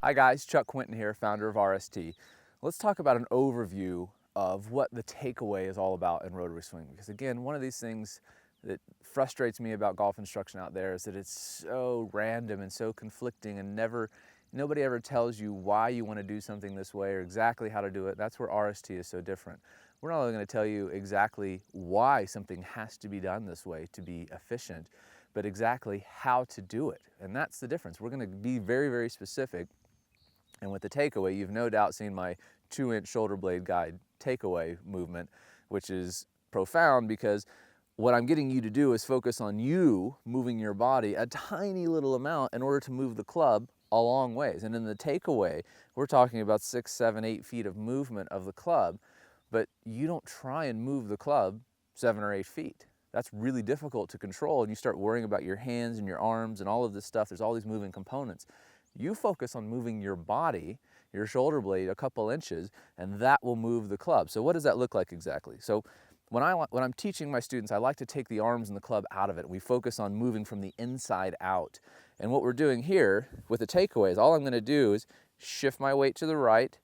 Hi guys, Chuck Quinton here, founder of RST. Let's talk about an overview of what the takeaway is all about in rotary swing. Because again, one of these things that frustrates me about golf instruction out there is that it's so random and so conflicting, and nobody ever tells you why you want to do something this way or exactly how to do it. That's where RST is so different. We're not only going to tell you exactly why something has to be done this way to be efficient, but exactly how to do it. And that's the difference. We're going to be very, very specific. And with the takeaway, you've no doubt seen my 2-inch shoulder blade guide takeaway movement, which is profound because what I'm getting you to do is focus on you moving your body a tiny little amount in order to move the club a long ways. And in the takeaway, we're talking about 6, 7, 8 feet of movement of the club, but you don't try and move the club 7 or 8 feet. That's really difficult to control, and you start worrying about your hands and your arms and all of this stuff. There's all these moving components. You focus on moving your body, your shoulder blade, a couple inches, and that will move the club. So what does that look like exactly? So when I'm teaching my students, I like to take the arms and the club out of it. We focus on moving from the inside out. And what we're doing here with the takeaways, all I'm going to do is shift my weight to the right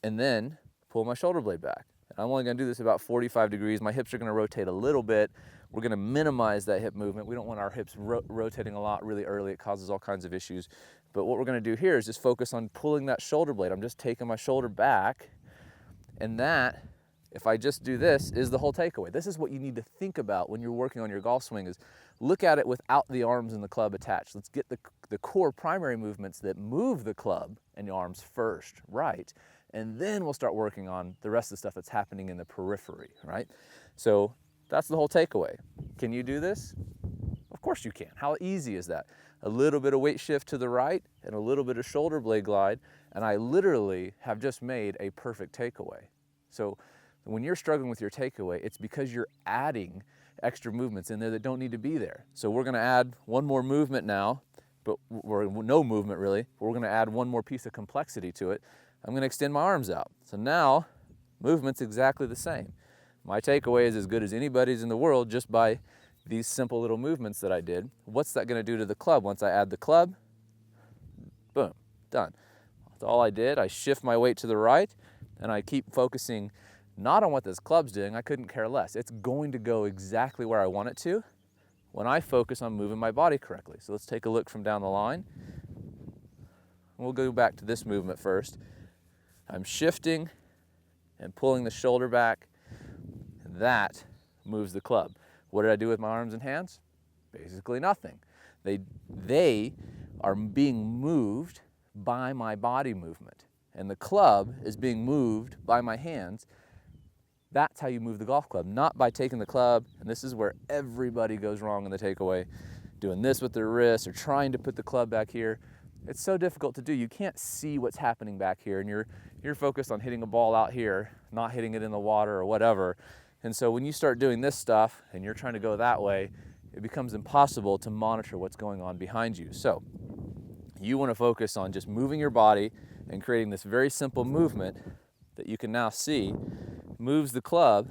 and then pull my shoulder blade back. And I'm only going to do this about 45 degrees. My hips are going to rotate a little bit. We're going to minimize that hip movement. We don't want our hips rotating a lot really early. It causes all kinds of issues. But what we're going to do here is just focus on pulling that shoulder blade. I'm just taking my shoulder back, and that, if I just do this, is the whole takeaway. This is what you need to think about when you're working on your golf swing, is look at it without the arms and the club attached. Let's get the core primary movements that move the club and the arms first, right? And then we'll start working on the rest of the stuff that's happening in the periphery, right? So that's the whole takeaway. Can you do this? Of course you can. How easy is that? A little bit of weight shift to the right and a little bit of shoulder blade glide, and I literally have just made a perfect takeaway. So when you're struggling with your takeaway, it's because you're adding extra movements in there that don't need to be there. So we're going to add one more movement now, or no movement really, but we're going to add one more piece of complexity to it. I'm going to extend my arms out. So now movement's exactly the same. My takeaway is as good as anybody's in the world just by these simple little movements that I did. What's that going to do to the club? Once I add the club, boom, done. That's all I did. I shift my weight to the right, and I keep focusing not on what this club's doing. I couldn't care less. It's going to go exactly where I want it to when I focus on moving my body correctly. So let's take a look from down the line. We'll go back to this movement first. I'm shifting and pulling the shoulder back, and that moves the club. What did I do with my arms and hands? Basically nothing. They are being moved by my body movement, and the club is being moved by my hands. That's how you move the golf club, not by taking the club, and this is where everybody goes wrong in the takeaway, doing this with their wrists or trying to put the club back here. It's so difficult to do. You can't see what's happening back here, and you're focused on hitting a ball out here, not hitting it in the water or whatever. And so when you start doing this stuff and you're trying to go that way, it becomes impossible to monitor what's going on behind you. So you want to focus on just moving your body and creating this very simple movement that you can now see moves the club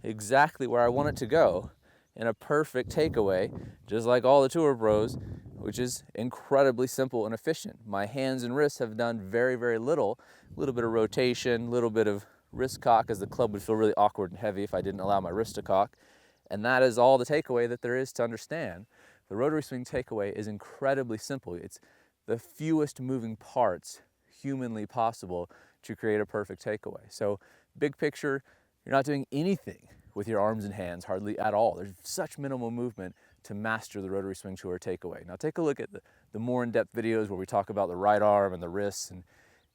exactly where I want it to go in a perfect takeaway, just like all the tour pros, which is incredibly simple and efficient. My hands and wrists have done very, very little. A little bit of rotation, a little bit of wrist cock, as the club would feel really awkward and heavy if I didn't allow my wrist to cock. And that is all the takeaway that there is to understand. The rotary swing takeaway is incredibly simple. It's the fewest moving parts humanly possible to create a perfect takeaway. So big picture, you're not doing anything with your arms and hands, hardly at all. There's such minimal movement to master the Rotary Swing Tour takeaway. Now take a look at the more in-depth videos where we talk about the right arm and the wrists and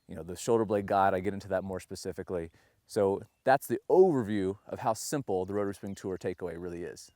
the shoulder blade guide. I get into that more specifically. So that's the overview of how simple the Rotary Swing Tour takeaway really is.